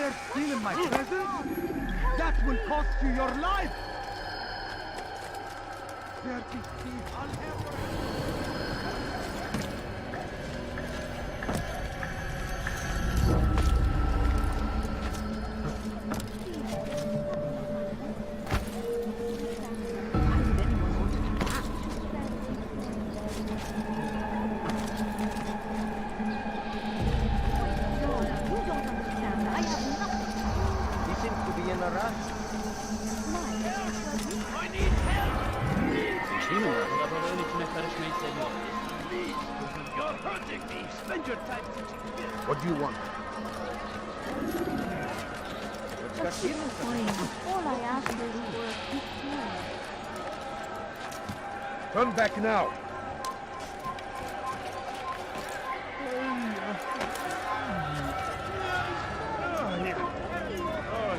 dare steal in my presence? That will cost you your life! Dirty thief, I'll have What do you want? All I ask is for a quick meal. Turn back now.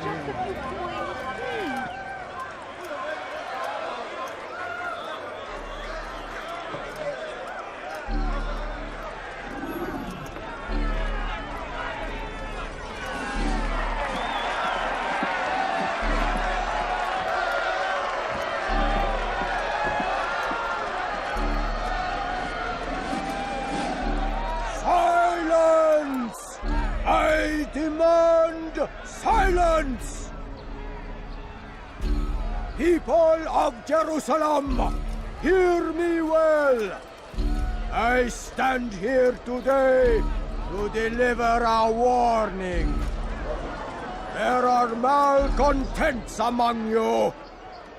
Just a few coins, please. Silence! I demand silence! People of Jerusalem, hear me well. I stand here today to deliver a warning. There are malcontents among you.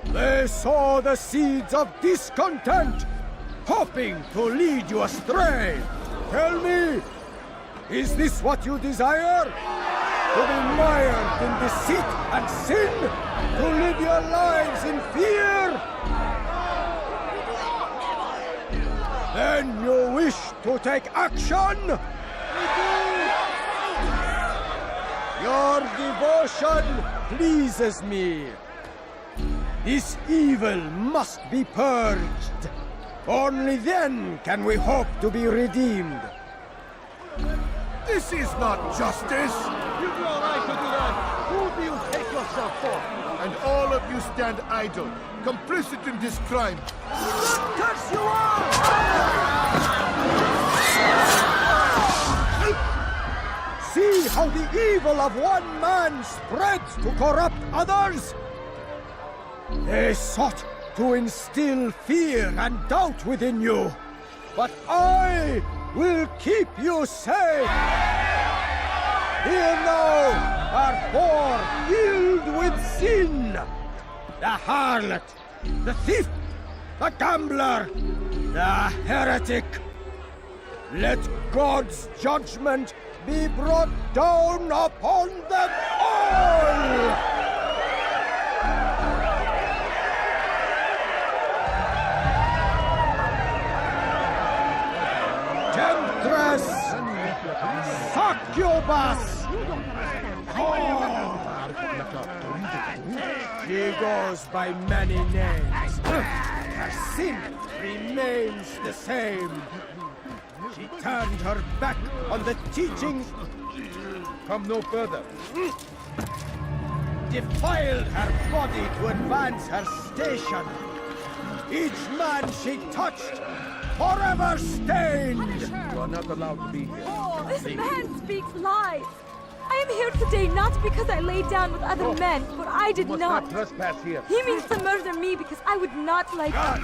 They sow the seeds of discontent, hoping to lead you astray. Tell me, is this what you desire? To be mired in deceit and sin? To live your lives in fear? Then you wish to take action? Your devotion pleases me. This evil must be purged. Only then can we hope to be redeemed. This is not justice! You've no right to do that! Who do you take yourself for? And all of you stand idle, complicit in this crime. Curse you all! See how the evil of one man spreads to corrupt others? They sought to instill fear and doubt within you, but I will keep you safe. Here now are four filled with sin. The harlot, the thief, the gambler, the heretic. Let God's judgment be brought down upon them all! Temptress! Succubus! She goes by many names. Her sin remains the same. She turned her back on the teachings. Come no further. Defiled her body to advance her station. Each man she touched, forever stained. You are not allowed to be here. This man speaks lies. I am here today not because I laid down with other men, for I did not. Trespass here. He means to murder me because I would not like him.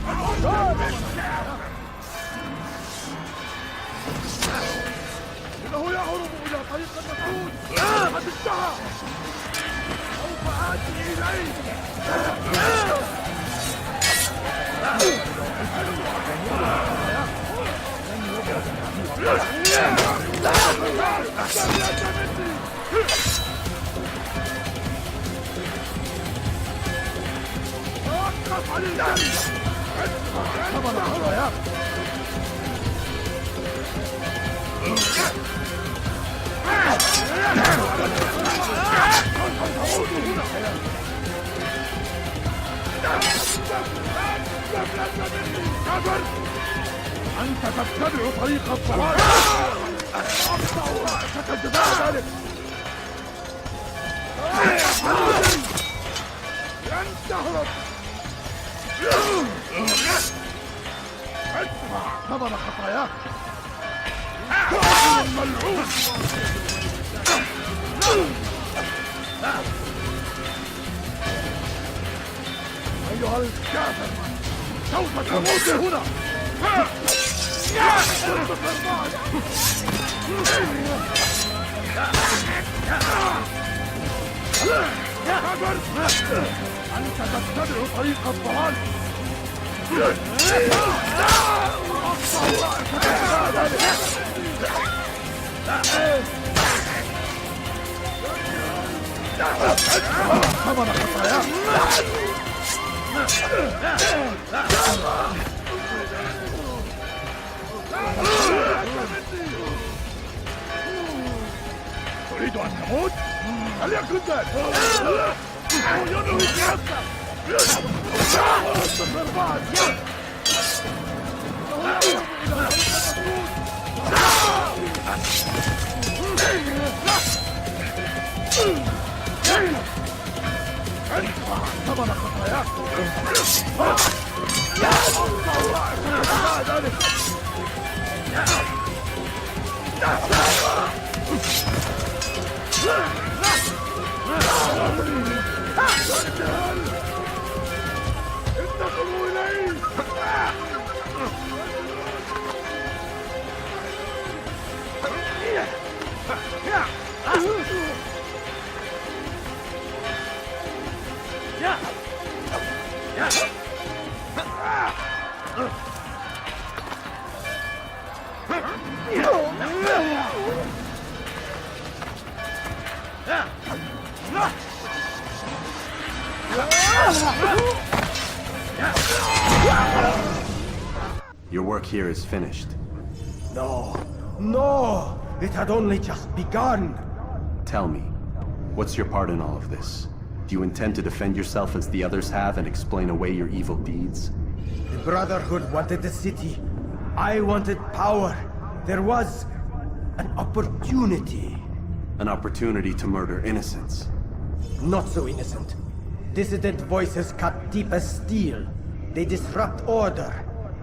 إنه يهرب إلى طريق المسعود. قد انتهى. سوف آتي إليه. توقف عن الجري. أنت تتبع طريق الضلال. أقطع رأسك جزاء ذلك. طبعا خطاياك ملعون أيها الكافر سوف تموت هنا أنت تتبع طريق الضلال ثمن خطاياك تريد أن تموت؟ هل يكن ذلك؟ ينهي نفسك ثمن خطاياك انتقلوا إليه Your work here is finished. No, no! It had only just begun! Tell me, what's your part in all of this? Do you intend to defend yourself as the others have and explain away your evil deeds? The Brotherhood wanted the city. I wanted power. There was an opportunity. An opportunity to murder innocents. Not so innocent. Dissident voices cut deep as steel. They disrupt order.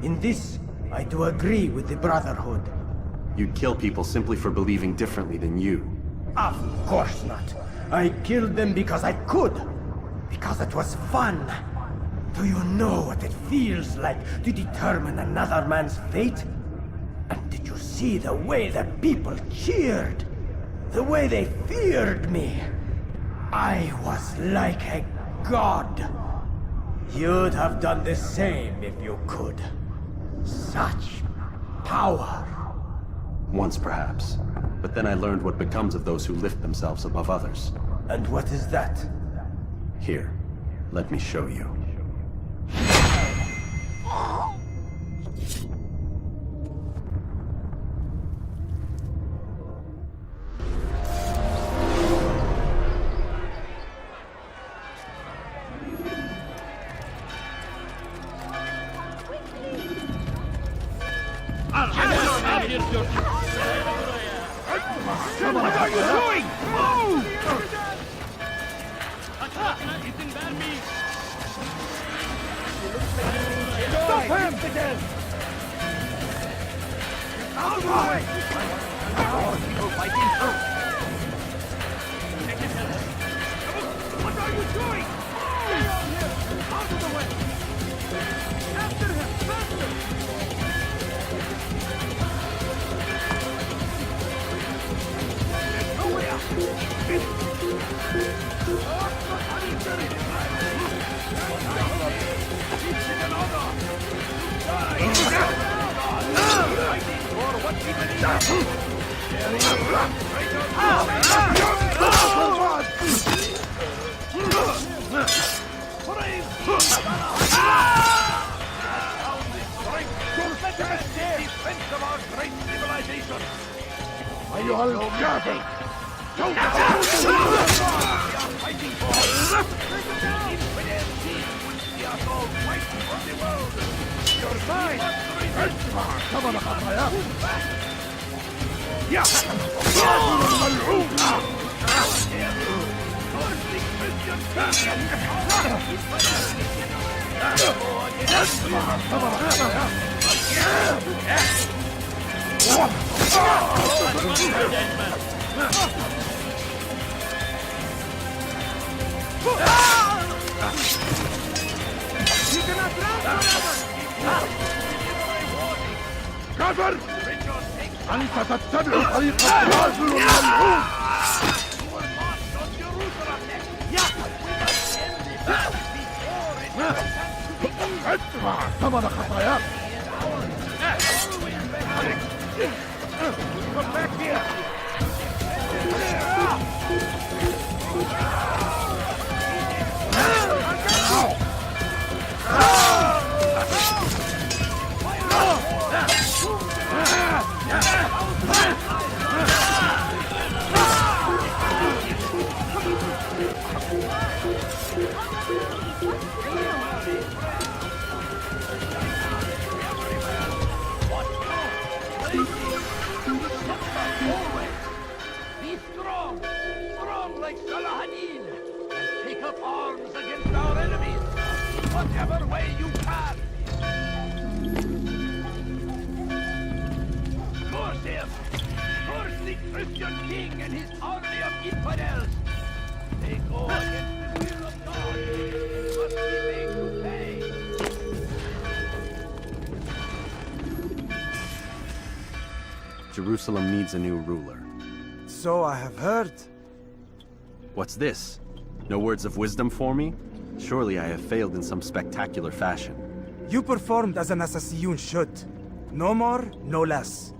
In this, I do agree with the Brotherhood. You'd kill people simply for believing differently than you. Of course not. I killed them because I could. Because it was fun. Do you know what it feels like to determine another man's fate? And did you see the way the people cheered? The way they feared me? I was like a god. You'd have done the same if you could. Such power. Once perhaps. But then I learned what becomes of those who lift themselves above others. And what is that? Here, let me show you. What are you doing? Move! Stop him! Out of the way! What are you doing? Out of the way! After him! Faster! No way out! أيها الكافر سوف ثمن خطاياك يا ملعون كفر! أنت تتبع طريق التنازل الملعون! ادفع ثمن خطاياك! Be strong, strong like Salahadin, and take up arms against our enemies in whatever way you can. Curse him! Curse the Christian king and his army of infidels! They go against the will of God and must be made to pay. Jerusalem needs a new ruler. So I have heard. What's this? No words of wisdom for me? Surely I have failed in some spectacular fashion. You performed as an assassin should. No more, no less.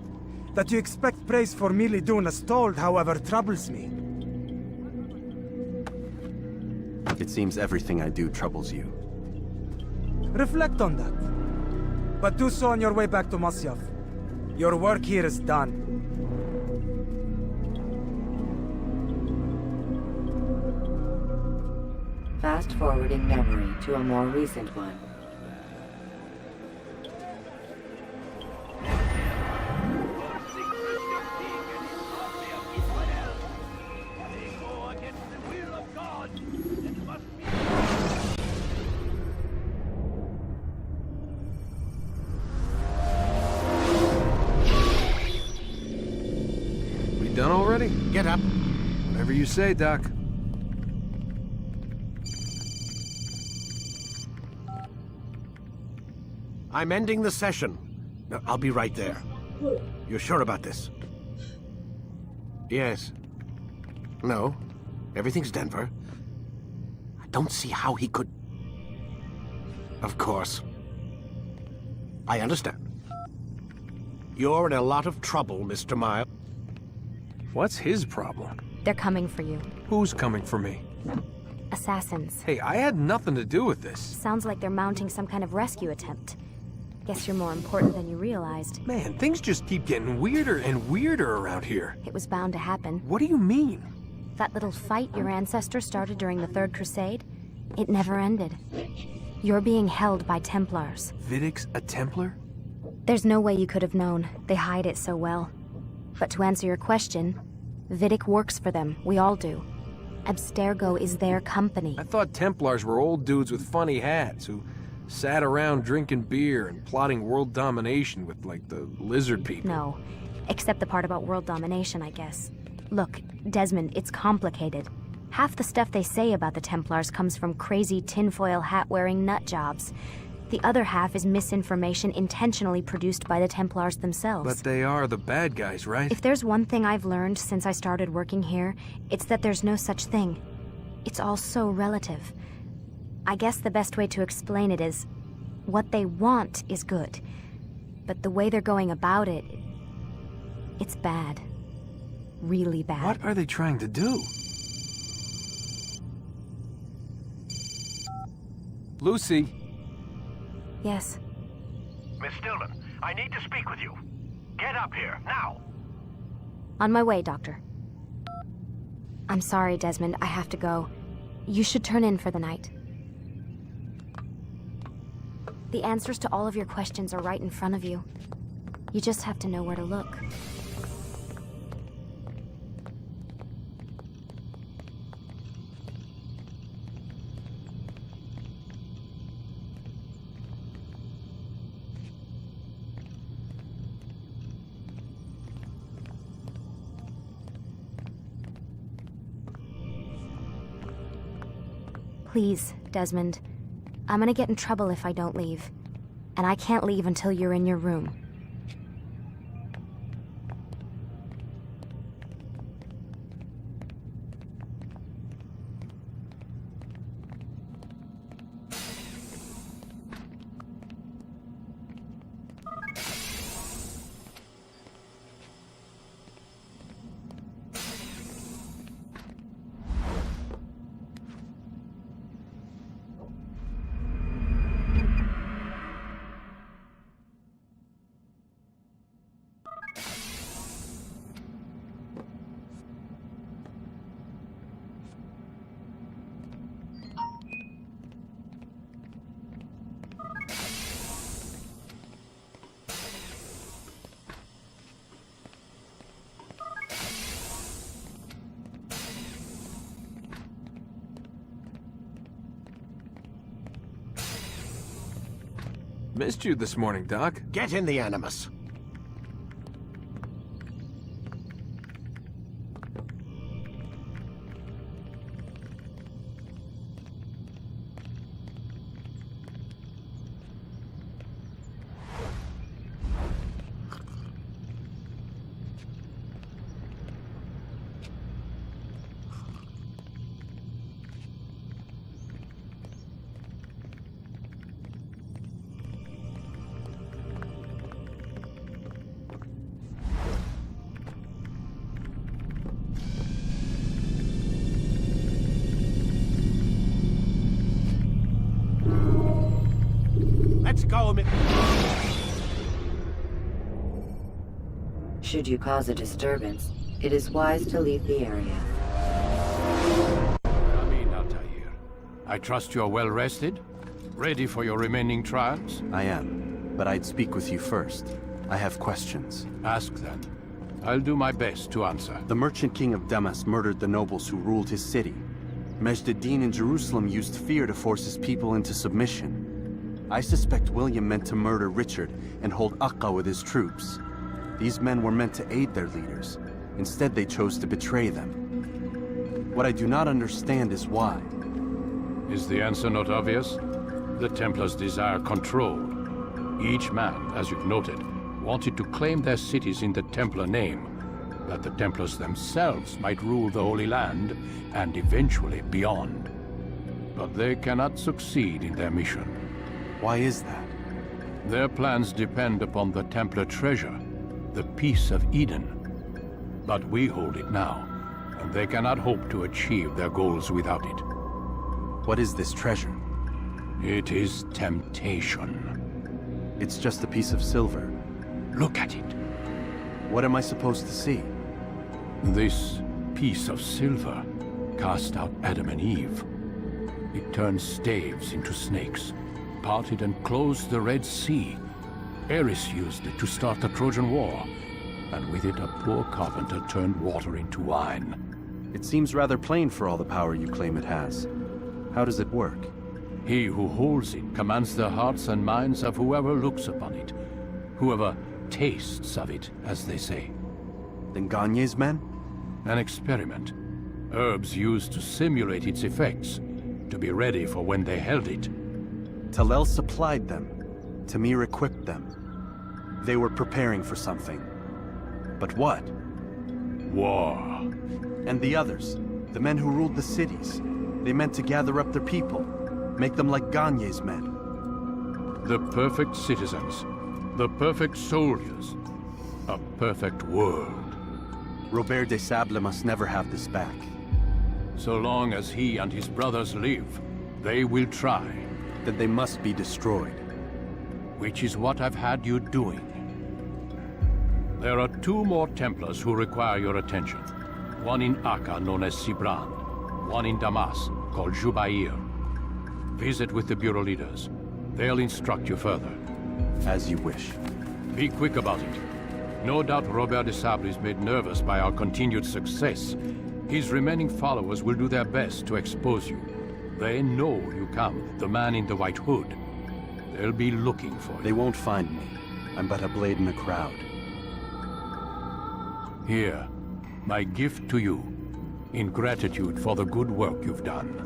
That you expect praise for merely doing as told, however, troubles me. It seems everything I do troubles you. Reflect on that. But do so on your way back to Masyaf. Your work here is done. Fast-forwarding memory to a more recent one. We done already? Get up. Whatever you say, Doc. I'm ending the session. I'll be right there. You're sure about this? Yes. No. Everything's Denver. I don't see how he could... Of course. I understand. You're in a lot of trouble, Mr. Miles. What's his problem? They're coming for you. Who's coming for me? Assassins. Hey, I had nothing to do with this. Sounds like they're mounting some kind of rescue attempt. Guess you're more important than you realized. Man, things just keep getting weirder and weirder around here. It was bound to happen. What do you mean? That little fight your ancestor started during the Third Crusade, it never ended. You're being held by Templars. Vidic's a Templar? There's no way you could have known. They hide it so well. But to answer your question, Vidic works for them. We all do. Abstergo is their company. I thought Templars were old dudes with funny hats who sat around drinking beer and plotting world domination with, like, the lizard people. No, except the part about world domination, I guess. Look, Desmond, it's complicated. Half the stuff they say about the Templars comes from crazy tinfoil hat-wearing nut jobs. The other half is misinformation intentionally produced by the Templars themselves. But they are the bad guys, right? If there's one thing I've learned since I started working here, it's that there's no such thing. It's all so relative. I guess the best way to explain it is, what they want is good. But the way they're going about it, it's bad. Really bad. What are they trying to do? Lucy? Yes. Miss Stillman, I need to speak with you. Get up here, now! On my way, Doctor. I'm sorry, Desmond. I have to go. You should turn in for the night. The answers to all of your questions are right in front of you. You just have to know where to look. Please, Desmond. I'm gonna get in trouble if I don't leave. And I can't leave until you're in your room. Missed you this morning, Doc. Get in the Animus. Let's go, Should you cause a disturbance, it is wise to leave the area. Amin, Altair. I trust you're well rested? Ready for your remaining trials? I am, but I'd speak with you first. I have questions. Ask then. I'll do my best to answer. The merchant king of Damas murdered the nobles who ruled his city. Majd-ad-Din in Jerusalem used fear to force his people into submission. I suspect William meant to murder Richard and hold Akka with his troops. These men were meant to aid their leaders. Instead, they chose to betray them. What I do not understand is why. Is the answer not obvious? The Templars desire control. Each man, as you've noted, wanted to claim their cities in the Templar name, that the Templars themselves might rule the Holy Land and eventually beyond. But they cannot succeed in their mission. Why is that? Their plans depend upon the Templar treasure, the Peace of Eden. But we hold it now, and they cannot hope to achieve their goals without it. What is this treasure? It is temptation. It's just a piece of silver. Look at it. What am I supposed to see? This piece of silver cast out Adam and Eve. It turned staves into snakes, parted and closed the Red Sea. Ares used it to start the Trojan War, and with it a poor carpenter turned water into wine. It seems rather plain for all the power you claim it has. How does it work? He who holds it commands the hearts and minds of whoever looks upon it, whoever tastes of it, as they say. Then Gagne's men? An experiment. Herbs used to simulate its effects, to be ready for when they held it. Talel supplied them. Tamir equipped them. They were preparing for something. But what? War. And the others, the men who ruled the cities, they meant to gather up their people, make them like Gagne's men. The perfect citizens, the perfect soldiers, a perfect world. Robert de Sable must never have this back. So long as he and his brothers live, they will try. Then they must be destroyed. Which is what I've had you doing. There are 2 more Templars who require your attention. One in Akka, known as Sibran. One in Damas, called Jubair. Visit with the Bureau leaders. They'll instruct you further. As you wish. Be quick about it. No doubt Robert de Sable is made nervous by our continued success. His remaining followers will do their best to expose you. They know you come, the man in the white hood. They'll be looking for you. They won't find me. I'm but a blade in a crowd. Here, my gift to you, in gratitude for the good work you've done.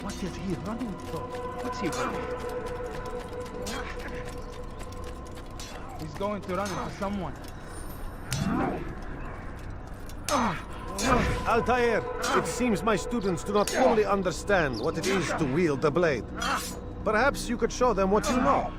What is he running for? What's he running? He's going to run into someone. Altair, it seems my students do not fully understand what it is to wield the blade. Perhaps you could show them what you know.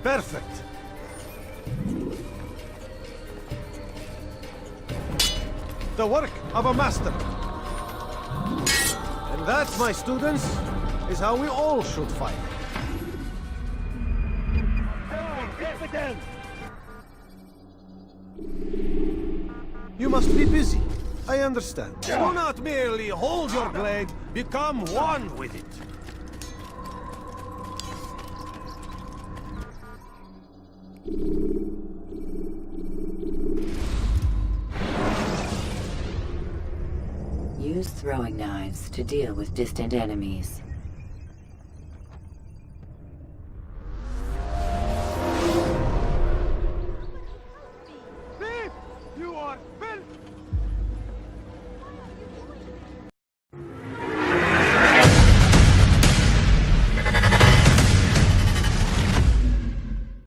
Perfect. The work of a master. And that, my students, is how we all should fight. You must be busy. I understand. Do not merely hold your blade, become one with it. Use throwing knives to deal with distant enemies.